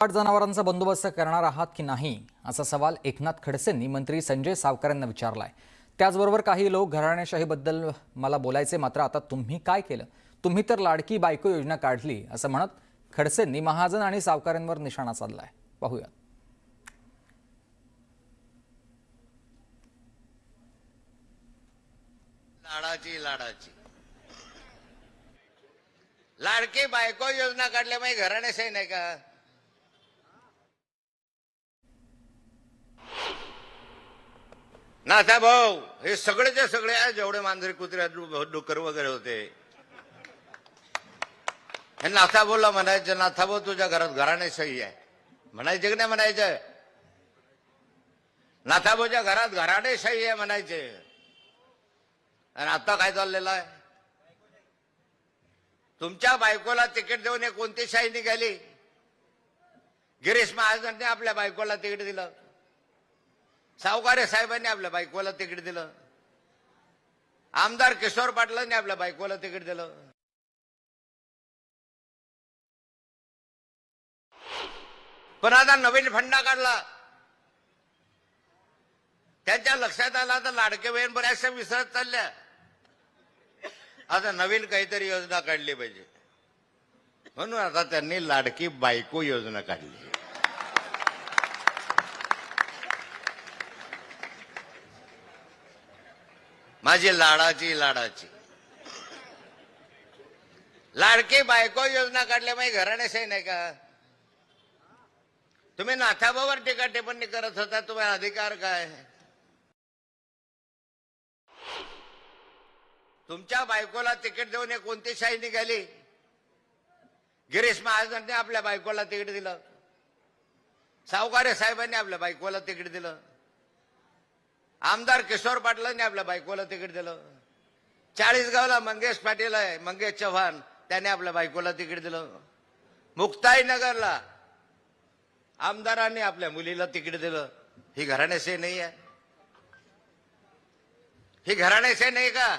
जनावरांचा बंदोबस्त करणार आहात की नाही असा सवाल एकनाथ खडसेंनी मंत्री संजय सावकारांना विचारलाय। त्याचबरोबर काही लोक घराणेशाहीबद्दल मला बोलायचे, मात्र आता तुम्ही काय केलं? तुम्ही तर लाडकी बायको योजना काढली असं म्हणत खडसेंनी महाजन आणि सावकारांवर निशाणा साधलाय। पाहूया। लाडकी बायको योजना काढल्यामुळे घराणेशाही नाही का? नाथा भाऊ हे सगळेचे सगळे जेवढे मांजरे कुत्रे डुकर वगैरे होते, हे नाथा भाऊला म्हणायचं, नाथा भाऊ तुझ्या घरात घराणेशाही आहे म्हणायचे की नाही म्हणायचं? नाथा भाऊच्या घरात घराणेशाही आहे म्हणायचे। आणि आता काय चाललेलं आहे? तुमच्या बायकोला तिकीट देऊन कोणती शाही निघाली? गिरीश महाजनने आपल्या बायकोला तिकीट दिलं, सावकारे साहेबांनी आपल्या बायकोला तिकीट दिलं, आमदार किशोर पाटलांनी आपल्या बायकोला तिकीट दिलं। पण आता नवीन फंडा काढला, त्यांच्या लक्षात आला तर लाडके बहीण बऱ्याचशा विसरत चालल्या, आता नवीन काहीतरी योजना काढली पाहिजे, म्हणून आता त्यांनी लाडकी बायको योजना काढली। माझी लाडाची लाडकी बायको योजना काढल्यामुळे घराणेशाही नाही का? तुम्ही नाथाभाऊवर टीका टिप्पणी करत होता, तुम्हाला अधिकार काय? तुमच्या बायकोला तिकीट देऊन कोणती शाही निघाली? गिरीश महाजनने आपल्या बायकोला तिकीट दिलं, सावकारे साहेबांनी आपल्या बायकोला तिकीट दिलं, आमदार किशोर पाटलांनी आपल्या बायकोला तिकीट दिलं, 40गावला मंगेश पाटील आहे, मंगेश चव्हाण, त्याने आपल्या बायकोला तिकीट दिलं, मुक्ताईनगरला आमदारांनी आपल्या मुलीला तिकीट दिलं। ही घराणेशाही नाही आहे? ही घराणेशाही नाही का?